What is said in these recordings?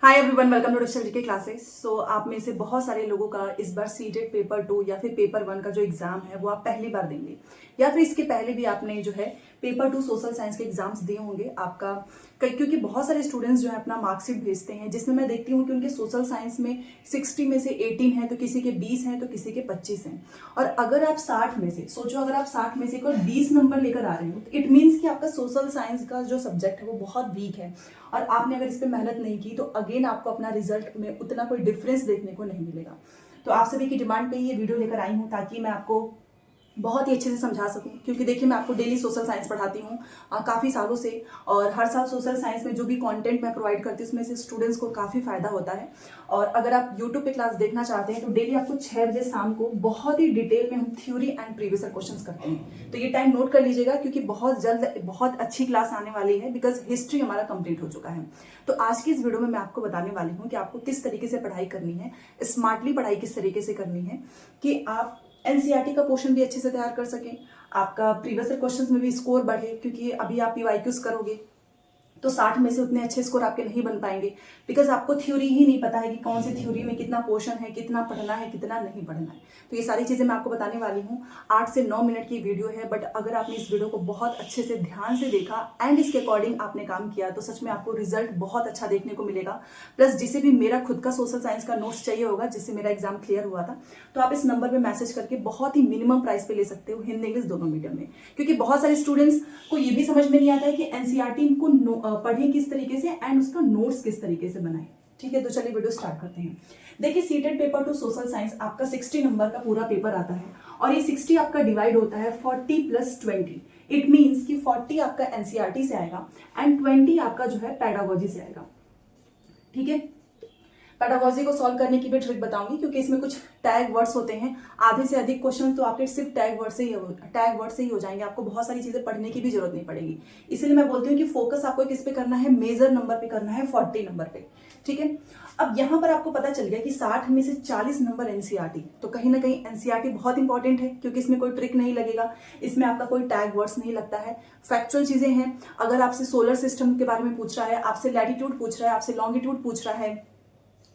Hi everyone, welcome to digital के classes. So आप में से बहुत सारे लोगों का इस बार सीटेट पेपर 2 या फिर पेपर 1 का जो एग्जाम है वो आप पहली बार देंगे, या फिर इसके पहले भी आपने जो है पेपर 2 सोशल साइंस के एग्जाम्स दिए होंगे। आपका क्योंकि बहुत सारे स्टूडेंट्स जो है अपना मार्कशीट भेजते हैं, जिसमें मैं देखती हूँ कि उनके सोशल साइंस में 60 में से 18 है, तो किसी के 20 हैं, तो किसी के 25 हैं। और अगर आप 60 में से सोचो, अगर आप 60 में से कोई 20 नंबर लेकर आ रहे हो, तो इट मीन्स कि आपका सोशल साइंस का जो सब्जेक्ट है वो बहुत वीक है और आपने अगर इस पर मेहनत नहीं की तो अगेन आपको अपना रिजल्ट में उतना कोई डिफरेंस देखने को नहीं मिलेगा। तो आप सभी की डिमांड पे ये वीडियो लेकर आई हूँ ताकि मैं आपको बहुत ही अच्छे से समझा सकूं। क्योंकि देखिए, मैं आपको डेली सोशल साइंस पढ़ाती हूँ काफ़ी सालों से, और हर साल सोशल साइंस में जो भी कंटेंट मैं प्रोवाइड करती हूँ उसमें से स्टूडेंट्स को काफ़ी फायदा होता है। और अगर आप यूट्यूब पे क्लास देखना चाहते हैं तो डेली आपको 6 बजे शाम को बहुत ही डिटेल में हम theory and previous year questions करते हैं। तो ये टाइम नोट कर लीजिएगा, क्योंकि बहुत जल्द बहुत अच्छी क्लास आने वाली है, बिकॉज हिस्ट्री हमारा कंप्लीट हो चुका है। तो आज की इस वीडियो में मैं आपको बताने वाली हूँ कि आपको किस तरीके से पढ़ाई करनी है, स्मार्टली पढ़ाई किस तरीके से करनी है कि आप एनसीईआरटी का पोर्शन भी अच्छे से तैयार कर सकें, आपका प्रीवियस ईयर क्वेश्चंस में भी स्कोर बढ़े। क्योंकि अभी आप पीवाईक्यूज करोगे तो 60 में से उतने अच्छे स्कोर आपके नहीं बन पाएंगे, बिकॉज आपको थ्योरी ही नहीं पता है कि कौन सी थ्योरी में कितना पोर्शन है, कितना पढ़ना है, कितना नहीं पढ़ना है। तो ये सारी चीज़ें मैं आपको बताने वाली हूँ। 8 से 9 मिनट की वीडियो है, बट अगर आपने इस वीडियो को बहुत अच्छे से ध्यान से देखा एंड इसके अकॉर्डिंग आपने काम किया तो सच में आपको रिजल्ट बहुत अच्छा देखने को मिलेगा। प्लस जिसे भी मेरा खुद का सोशल साइंस का नोट्स चाहिए होगा, जिससे मेरा एग्जाम क्लियर हुआ था, तो आप इस नंबर पर मैसेज करके बहुत ही मिनिमम प्राइस पे ले सकते हो, हिंदी इंग्लिश दोनों मीडियम में। क्योंकि बहुत सारे स्टूडेंट्स को ये भी समझ में नहीं आता है कि एनसीईआरटी को पढ़ें किस तरीके से एंड उसका नोट्स किस तरीके से बनाएं। ठीक है, तो चलिए वीडियो स्टार्ट करते हैं। देखिए, सीटेट पेपर 2 सोशल साइंस आपका 60 नंबर का पूरा पेपर आता है, और ये 60 आपका डिवाइड होता है 40 + 20। इट मीन्स कि 40 आपका एनसीईआरटी से आएगा एंड 20 आपका जो है पेडागोजी से आएगा। ठीक है, पेडागोजी को सॉल्व करने की भी ट्रिक बताऊंगी, क्योंकि इसमें कुछ टैग वर्ड्स होते हैं। आधे से अधिक क्वेश्चन तो आपके सिर्फ टैग वर्ड से ही हो जाएंगे, आपको बहुत सारी चीजें पढ़ने की भी जरूरत नहीं पड़ेगी। इसीलिए मैं बोलती हूँ कि फोकस आपको किस पे करना है, मेजर नंबर पे करना है, 40 नंबर पे। ठीक है, अब यहाँ पर आपको पता चल गया कि 60 में से 40 नंबर एनसीईआरटी, तो कहीं ना कहीं एनसीईआरटी बहुत इंपॉर्टेंट है, क्योंकि इसमें कोई ट्रिक नहीं लगेगा, इसमें आपका कोई टैग वर्ड्स नहीं लगता है, फैक्चुअल चीजें हैं। अगर आपसे सोलर सिस्टम के बारे में पूछ रहा है, आपसे लैटिट्यूड पूछ रहा है, आपसे लॉन्गिट्यूड पूछ रहा है,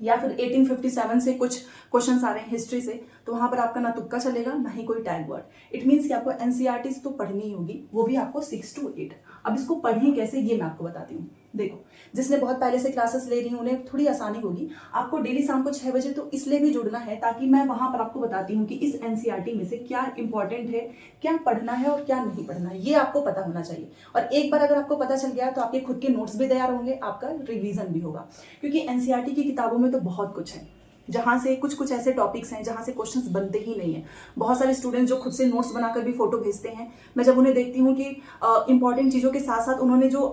या फिर 1857 से कुछ क्वेश्चंस आ रहे हैं हिस्ट्री से, तो वहां पर आपका ना तुक्का चलेगा ना ही कोई टैग वर्ड। इट मीन्स कि आपको एनसीईआरटी तो पढ़नी ही होगी, वो भी आपको 6 to 8। अब इसको पढ़ें कैसे, ये मैं आपको बताती हूँ। देखो, जिसने बहुत पहले से क्लासेस ले रही हूँ उन्हें थोड़ी आसानी होगी। आपको डेली शाम को 6 बजे तो इसलिए भी जुड़ना है ताकि मैं वहां पर आपको बताती हूँ कि इस एनसीईआरटी में से क्या इंपॉर्टेंट है, क्या पढ़ना है और क्या नहीं पढ़ना है, ये आपको पता होना चाहिए। और एक बार अगर आपको पता चल गया तो आपके खुद के नोट्स भी तैयार होंगे, आपका रिवीजन भी होगा। क्योंकि एनसीईआरटी की किताबों में तो बहुत कुछ है, जहां से कुछ ऐसे टॉपिक्स हैं जहां से क्वेश्चंस बनते ही नहीं है। बहुत सारे स्टूडेंट्स जो खुद से नोट्स बनाकर भी फोटो भेजते हैं, मैं जब उन्हें देखती हूँ कि इंपॉर्टेंट चीजों के साथ साथ उन्होंने जो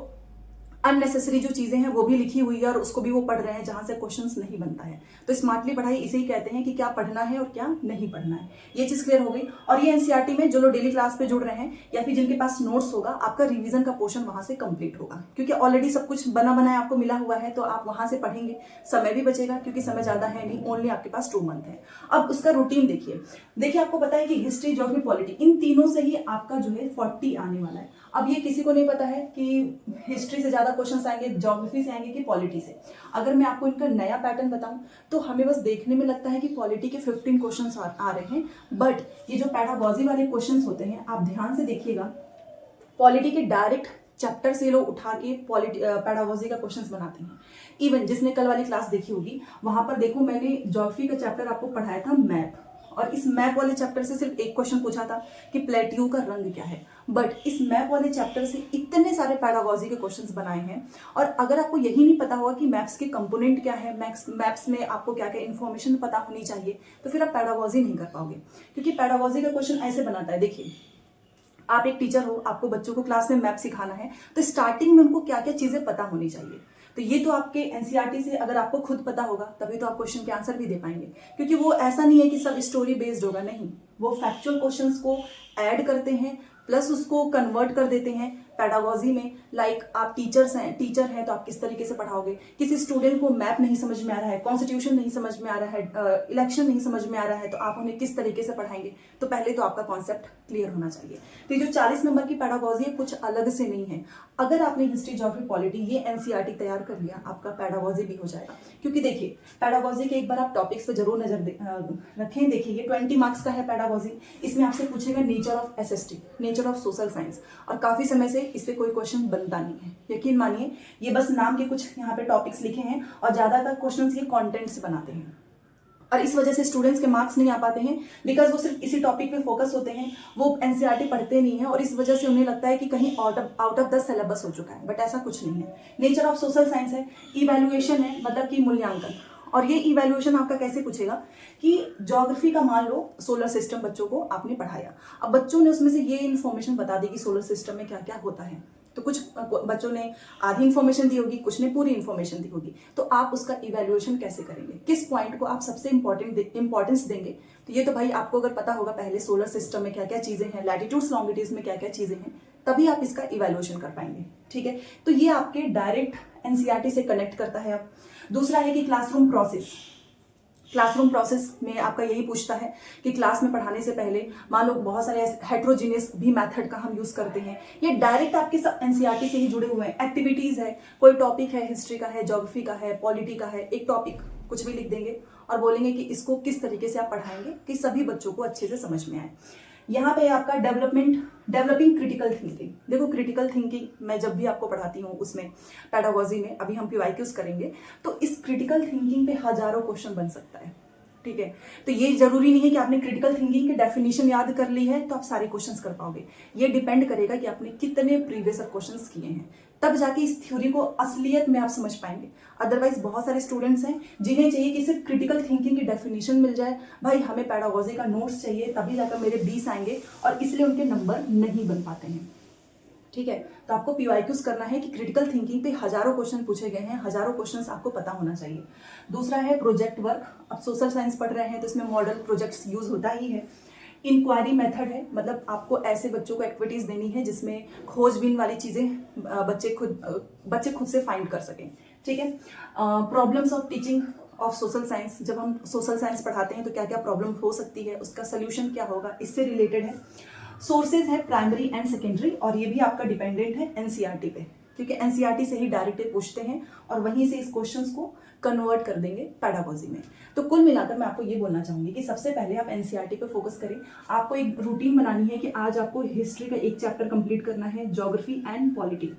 अननेसेसरी जो चीजें हैं वो भी लिखी हुई है और उसको भी वो पढ़ रहे हैं, जहां से क्वेश्चंस नहीं बनता है। तो स्मार्टली पढ़ाई इसे ही कहते हैं कि क्या पढ़ना है और क्या नहीं पढ़ना है। ये चीज क्लियर हो गई। और ये एनसीईआरटी में जो लोग डेली क्लास पे जुड़ रहे हैं या फिर जिनके पास नोट्स होगा, आपका रिवीजन का पोर्शन वहां से कंप्लीट होगा, क्योंकि ऑलरेडी सब कुछ बना बनाया आपको मिला हुआ है। तो आप वहां से पढ़ेंगे, समय भी बचेगा, क्योंकि समय ज्यादा है नहीं, ओनली आपके पास 2 मंथ है। अब उसका रूटीन देखिए, आपको पता है कि हिस्ट्री, ज्योग्राफी, पॉलिटी, इन तीनों से ही आपका जो है 40 आने वाला है। अब ये किसी को नहीं पता है कि हिस्ट्री से ज्यादा क्वेश्चंस आएंगे, ज्योग्राफी से आएंगे कि पॉलिटी से। अगर मैं आपको इनका नया पैटर्न बताऊं तो हमें बस देखने में लगता है कि पॉलिटी के 15 क्वेश्चंस आ रहे हैं, बट ये जो पेडागोजी वाले क्वेश्चंस होते हैं, आप ध्यान से देखिएगा, पॉलिटी के डायरेक्ट चैप्टर से लोग उठा के पेडागोजी का क्वेश्चंस बनाते हैं। इवन जिसने कल वाली क्लास देखी होगी, वहां पर देखो मैंने ज्योग्राफी का चैप्टर आपको पढ़ाया था मैप, और इस मैप वाले चैप्टर से सिर्फ एक क्वेश्चन पूछा था कि प्लेट्यू का रंग क्या है। बट इस मैप वाले चैप्टर से इतने सारे पेडागोजी के क्वेश्चंस बनाए हैं। और अगर आपको यही नहीं पता होगा कि मैप्स के कंपोनेंट क्या है, मैप्स में आपको क्या क्या इन्फॉर्मेशन पता होनी चाहिए, तो फिर आप पेडागोजी नहीं कर पाओगे। क्योंकि पेडागोजी का क्वेश्चन ऐसे बनाता है, देखिए, आप एक टीचर हो, आपको बच्चों को क्लास में मैप सिखाना है, तो स्टार्टिंग में उनको क्या क्या चीजें पता होनी चाहिए। तो ये तो आपके एनसीईआरटी से अगर आपको खुद पता होगा तभी तो आप क्वेश्चन के आंसर भी दे पाएंगे। क्योंकि वो ऐसा नहीं है कि सब स्टोरी बेस्ड होगा, नहीं, वो फैक्चुअल क्वेश्चंस को ऐड करते हैं, प्लस उसको कन्वर्ट कर देते हैं, पैडागोजी में लाइक आप टीचर हैं तो आप किस तरीके से पढ़ाओगे, किसी स्टूडेंट को मैप नहीं समझ में आ रहा है, कॉन्स्टिट्यूशन नहीं समझ में आ रहा है, इलेक्शन नहीं समझ में आ रहा है, तो आप उन्हें किस तरीके से पढ़ाएंगे। तो पहले तो आपका कॉन्सेप्ट क्लियर होना चाहिए। तो ये जो 40 नंबर की पैडागोजी है कुछ अलग से नहीं है। अगर आपने हिस्ट्री, ज्योग्राफी, पॉलिटी ये एनसीईआरटी तैयार कर लिया, आपका पैडागोजी भी हो जाएगा। क्योंकि देखिए पैडागोजी के एक बार आप टॉपिक्स पे जरूर नजर रखें। देखिए ये 20 मार्क्स का है पैडागोजी। इसमें आपसे पूछेगा nature of SST, nature of social science, और काफी समय से इस पे कोई क्वेश्चन बनता नहीं है। यकीन मानिए ये बस नाम के कुछ यहाँ पे टॉपिक्स लिखे हैं और ज्यादातर क्वेश्चंस ये कंटेंट से बनाते हैं, और इस वजह से स्टूडेंट्स के मार्क्स नहीं आ पाते हैं, बिकॉज वो सिर्फ इसी टॉपिक पे फोकस होते हैं, वो एनसीईआरटी पढ़ते नहीं है, और इस वजह से उन्हें लगता है कि कहीं आउट ऑफ द सिलेबस हो चुका है, बट ऐसा कुछ नहीं है। नेचर ऑफ सोशल साइंस है, इवैल्यूएशन है, मतलब कि मूल्यांकन। और ये इवैल्यूएशन आपका कैसे पूछेगा कि ज्योग्राफी का मान लो सोलर सिस्टम बच्चों को आपने पढ़ाया, अब बच्चों ने उसमें से ये इन्फॉर्मेशन बता दी कि सोलर सिस्टम में क्या क्या होता है, तो कुछ बच्चों ने आधी इन्फॉर्मेशन दी होगी, कुछ ने पूरी इन्फॉर्मेशन दी होगी, तो आप उसका इवैल्यूएशन कैसे करेंगे, किस पॉइंट को आप सबसे इंपॉर्टेंस देंगे। तो ये तो भाई आपको अगर पता होगा पहले सोलर सिस्टम में क्या क्या चीजें हैं, लैटिट्यूड्स लॉन्गिट्यूड्स में क्या क्या चीजें हैं, तभी आप इसका इवैल्यूएशन कर पाएंगे। ठीक है, तो ये आपके डायरेक्ट एनसीईआरटी से कनेक्ट करता है। अब दूसरा है कि क्लासरूम प्रोसेस। क्लासरूम प्रोसेस में आपका यही पूछता है कि क्लास में पढ़ाने से पहले मान लो बहुत सारे हेट्रोजीनियस भी मेथड का हम यूज करते हैं, ये डायरेक्ट आपके एनसीईआरटी से ही जुड़े हुए हैं। एक्टिविटीज है, कोई टॉपिक है, हिस्ट्री का है, ज्योग्राफी का है, पॉलिटी का है, एक टॉपिक कुछ भी लिख देंगे और बोलेंगे कि इसको किस तरीके से आप पढ़ाएंगे कि सभी बच्चों को अच्छे से समझ में आए। यहाँ पे आपका डेवलपिंग क्रिटिकल थिंकिंग। देखो क्रिटिकल थिंकिंग मैं जब भी आपको पढ़ाती हूँ उसमें पैडागोजी में, अभी हम पीवाईक्यूज करेंगे, तो इस क्रिटिकल थिंकिंग पे हजारों क्वेश्चन बन सकता है। ठीक है, तो ये जरूरी नहीं है कि आपने क्रिटिकल थिंकिंग की डेफिनेशन याद कर ली है तो आप सारे क्वेश्चंस कर पाओगे। ये डिपेंड करेगा कि आपने कितने प्रीवियस क्वेश्चंस किए हैं, तब जाके इस थ्योरी को असलियत में आप समझ पाएंगे। अदरवाइज बहुत सारे स्टूडेंट्स हैं जिन्हें चाहिए कि सिर्फ क्रिटिकल थिंकिंग की डेफिनेशन मिल जाए, भाई हमें पैडागोजी का नोट्स चाहिए तभी जाकर मेरे 20 आएंगे, और इसलिए उनके नंबर नहीं बन पाते हैं। ठीक है, तो आपको पीवाईक्यूज करना है कि क्रिटिकल थिंकिंग पे हजारों क्वेश्चन पूछे गए हैं, हजारों क्वेश्चंस आपको पता होना चाहिए। दूसरा है प्रोजेक्ट वर्क। अब सोशल साइंस पढ़ रहे हैं तो इसमें मॉडल प्रोजेक्ट्स यूज होता ही है। इंक्वायरी मेथड है, मतलब आपको ऐसे बच्चों को एक्टिविटीज देनी है जिसमें खोजबीन वाली चीजें बच्चे खुद से फाइंड कर सकें। ठीक है, problems of teaching of social science. जब हम सोशल साइंस पढ़ाते हैं तो क्या क्या प्रॉब्लम हो सकती है, उसका सोल्यूशन क्या होगा, इससे रिलेटेड है। सोर्सेज है प्राइमरी एंड सेकेंडरी, और ये भी आपका डिपेंडेंट है एनसीईआरटी पे, क्योंकि एनसीईआरटी से ही डायरेक्ट पूछते हैं और वहीं से इस क्वेश्चंस को कन्वर्ट कर देंगे पैडागोजी में। तो कुल मिलाकर मैं आपको ये बोलना चाहूंगी कि सबसे पहले आप एनसीईआरटी पे फोकस करें। आपको एक रूटीन बनानी है कि आज आपको हिस्ट्री का एक चैप्टर कंप्लीट करना है, ज्योग्राफी एंड पॉलिटी,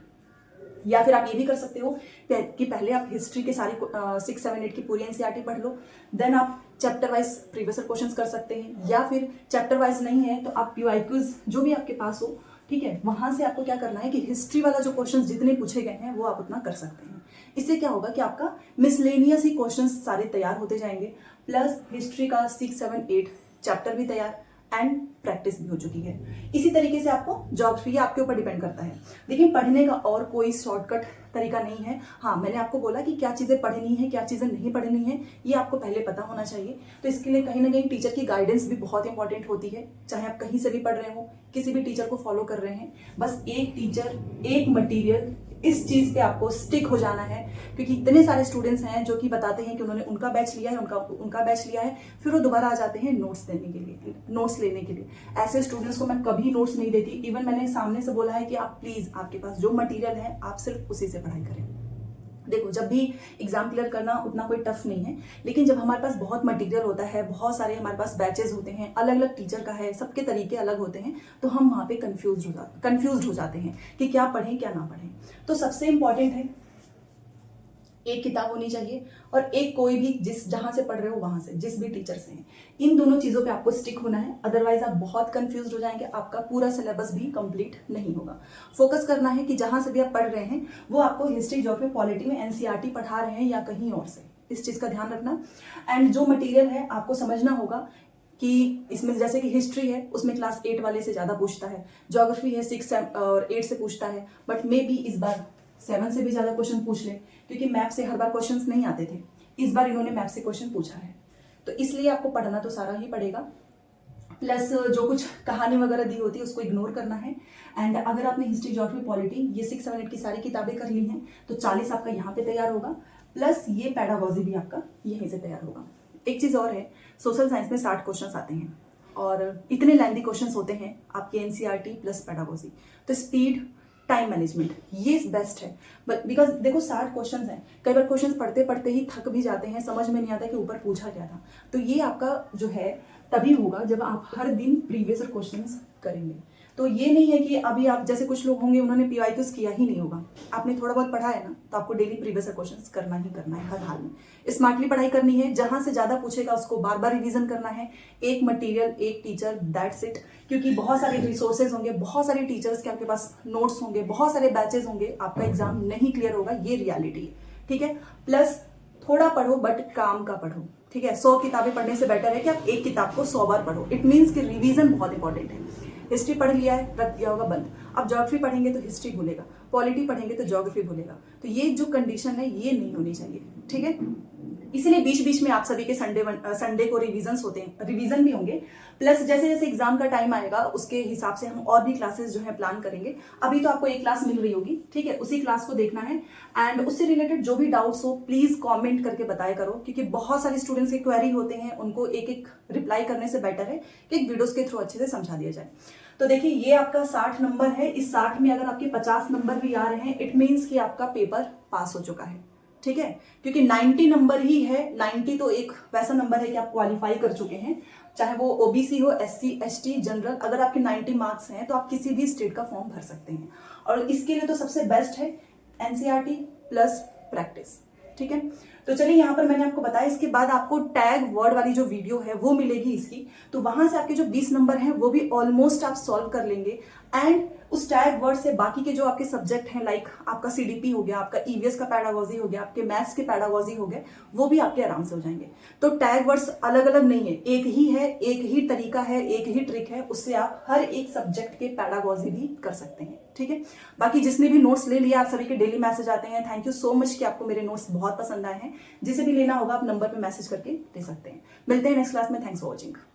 या फिर आप ये भी कर सकते हो कि पहले आप हिस्ट्री के सारे 6, 7, 8 की पूरी एनसीईआरटी पढ़ लो, देन आप चैप्टर वाइज प्रीवियस क्वेश्चंस कर सकते हैं, या फिर चैप्टर वाइज नहीं है तो आप पीवाईक्यूज जो भी आपके पास हो, ठीक है, वहां से आपको क्या करना है कि हिस्ट्री वाला जो क्वेश्चंस जितने पूछे गए हैं वो आप उतना कर सकते हैं। इससे क्या होगा कि आपका मिसलेनियस ही क्वेश्चंस सारे तैयार होते जाएंगे, प्लस हिस्ट्री का 6, 7, 8 चैप्टर भी तैयार एंड प्रैक्टिस भी हो चुकी है। इसी तरीके से आपको ज्योग्राफी आपके ऊपर डिपेंड करता है। देखिए पढ़ने का और कोई शॉर्टकट तरीका नहीं है। हाँ, मैंने आपको बोला कि क्या चीजें पढ़नी है, क्या चीजें नहीं पढ़नी है, ये आपको पहले पता होना चाहिए। तो इसके लिए कहीं ना कहीं टीचर की गाइडेंस भी बहुत इंपॉर्टेंट होती है। चाहे आप कहीं से भी पढ़ रहे हो, किसी भी टीचर को फॉलो कर रहे हैं, बस एक टीचर, एक मटीरियल, इस चीज पे आपको स्टिक हो जाना है। क्योंकि इतने सारे स्टूडेंट्स हैं जो कि बताते हैं कि उन्होंने उनका बैच लिया है, उनका बैच लिया है, फिर वो दोबारा आ जाते हैं नोट्स लेने के लिए। ऐसे स्टूडेंट्स को मैं कभी नोट्स नहीं देती। इवन मैंने सामने से बोला है कि आप प्लीज, आपके पास जो मटेरियल है आप सिर्फ उसी से पढ़ाई करें। देखो जब भी एग्जाम क्लियर करना उतना कोई टफ नहीं है, लेकिन जब हमारे पास बहुत मटेरियल होता है, बहुत सारे हमारे पास बैचेस होते हैं, अलग अलग टीचर का है, सबके तरीके अलग होते हैं, तो हम वहां पे कंफ्यूज हो जाते हैं कि क्या पढ़ें क्या ना पढ़ें। तो सबसे इंपॉर्टेंट है एक किताब होनी चाहिए, और एक कोई भी जहां से पढ़ रहे हो वहां से, जिस भी टीचर से हैं, इन दोनों चीजों पे आपको स्टिक होना है। अदरवाइज आप बहुत कंफ्यूज हो जाएंगे, आपका पूरा सिलेबस भी कंप्लीट नहीं होगा। फोकस करना है कि जहां से भी आप पढ़ रहे हैं वो आपको हिस्ट्री, ज्योग्राफी, पॉलिटी में एनसीईआरटी पढ़ा रहे हैं या कहीं और से, इस चीज का ध्यान रखना। एंड जो मटीरियल है आपको समझना होगा कि इसमें जैसे कि हिस्ट्री है उसमें क्लास 8 वाले से ज्यादा पूछता है, ज्योग्राफी है 6 और 8 से पूछता है, बट मे बी इस बार 7 से भी ज्यादा क्वेश्चन पूछ ले, क्योंकि मैप से हर बार क्वेश्चंस नहीं आते थे, इस बार इन्होंने मैप से क्वेश्चन पूछा है। तो इसलिए आपको पढ़ना तो सारा ही पड़ेगा। प्लस जो कुछ कहानी वगैरह दी होती है उसको इग्नोर करना है। एंड अगर आपने हिस्ट्री, ज्योग्राफी, पॉलिटी ये 6, 7, 8 की सारी किताबें कर ली हैं तो 40 आपका यहाँ पे तैयार होगा, प्लस ये पेडागोजी भी आपका यहीं से तैयार होगा। एक चीज़ और है, सोशल साइंस में 60 क्वेश्चंस आते हैं और इतने लेंथी क्वेश्चंस होते हैं आपके एनसीईआरटी प्लस पेडागोजी। तो स्पीड, टाइम मैनेजमेंट ये बेस्ट है। बट बिकॉज देखो 60 क्वेश्चंस हैं, कई बार क्वेश्चंस पढ़ते पढ़ते ही थक भी जाते हैं, समझ में नहीं आता कि ऊपर पूछा क्या था। तो ये आपका जो है तभी होगा जब आप हर दिन प्रीवियस क्वेश्चंस करेंगे। तो ये नहीं है कि अभी आप जैसे कुछ लोग होंगे उन्होंने पीवाईक्यूज किया ही नहीं होगा, आपने थोड़ा बहुत पढ़ा है ना, तो आपको डेली प्रीवियस क्वेश्चंस करना ही करना है हर हाल में। स्मार्टली पढ़ाई करनी है, जहां से ज्यादा पूछेगा उसको बार बार रिवीजन करना है। एक मटेरियल, एक टीचर, दैट्स इट। क्योंकि बहुत सारे रिसोर्सेज होंगे, बहुत सारे टीचर्स के आपके पास नोट्स होंगे, बहुत सारे बैचेस होंगे, आपका एग्जाम नहीं क्लियर होगा, ये रियलिटी है। ठीक है, प्लस थोड़ा पढ़ो बट काम का पढ़ो। ठीक है, 100 किताबें पढ़ने से बेटर है कि आप एक किताब को 100 बार पढ़ो। इट मीन्स कि रिवीजन बहुत इंपॉर्टेंट है। हिस्ट्री पढ़ लिया है, रख दिया होगा बंद। अब ज्योग्राफी पढ़ेंगे तो हिस्ट्री भूलेगा, पॉलिटी पढ़ेंगे तो ज्योग्राफी भूलेगा। तो ये जो कंडीशन है ये नहीं होनी चाहिए। ठीक है, इसीलिए बीच बीच में आप सभी के संडे को रिवीजन होते हैं, रिवीजन भी होंगे। प्लस जैसे जैसे एग्जाम का टाइम आएगा उसके हिसाब से हम और भी क्लासेस जो है प्लान करेंगे। अभी तो आपको एक क्लास मिल रही होगी, ठीक है, उसी क्लास को देखना है। एंड उससे रिलेटेड जो भी डाउट्स हो प्लीज कमेंट करके बताया करो, क्योंकि बहुत सारे स्टूडेंट्स के क्वेरी होते हैं, उनको एक एक रिप्लाई करने से बेटर है कि एक वीडियोस के थ्रू अच्छे से समझा दिया जाए। तो देखिए ये आपका 60 नंबर है। इस 60 में अगर आपके 50 नंबर भी आ रहे हैं, इट मीन्स कि आपका पेपर पास हो चुका है। ठीक है, क्योंकि 90 नंबर ही है। 90 तो एक वैसा नंबर है कि आप क्वालिफाई कर चुके हैं, चाहे वो ओबीसी हो, एससी, एसटी, जनरल। अगर आपके 90 मार्क्स हैं तो आप किसी भी स्टेट का फॉर्म भर सकते हैं। और इसके लिए तो सबसे बेस्ट है एनसीईआरटी प्लस प्रैक्टिस। ठीक है, तो चलिए यहाँ पर मैंने आपको बताया, इसके बाद आपको टैग वर्ड वाली जो वीडियो है वो मिलेगी इसकी। तो वहां से आपके जो 20 नंबर हैं वो भी ऑलमोस्ट आप सॉल्व कर लेंगे। एंड उस टैग वर्ड से बाकी के जो आपके सब्जेक्ट हैं, लाइक आपका सीडीपी हो गया, आपका ईवीएस का पैडागोजी हो गया, आपके मैथ्स के पैडागोजी हो गए, वो भी आपके आराम से हो जाएंगे। तो टैग वर्ड्स अलग अलग नहीं है, एक ही है, एक ही तरीका है, एक ही ट्रिक है, उससे आप हर एक सब्जेक्ट के पैडागोजी भी कर सकते हैं। ठीक है, बाकी जिसने भी नोट्स ले लिया, आप सभी के डेली मैसेज आते हैं, थैंक यू सो मच कि आपको मेरे नोट्स बहुत पसंद आए हैं। जिसे भी लेना होगा आप नंबर पे मैसेज करके दे सकते हैं। मिलते हैं नेक्स्ट क्लास में। Thanks for watching.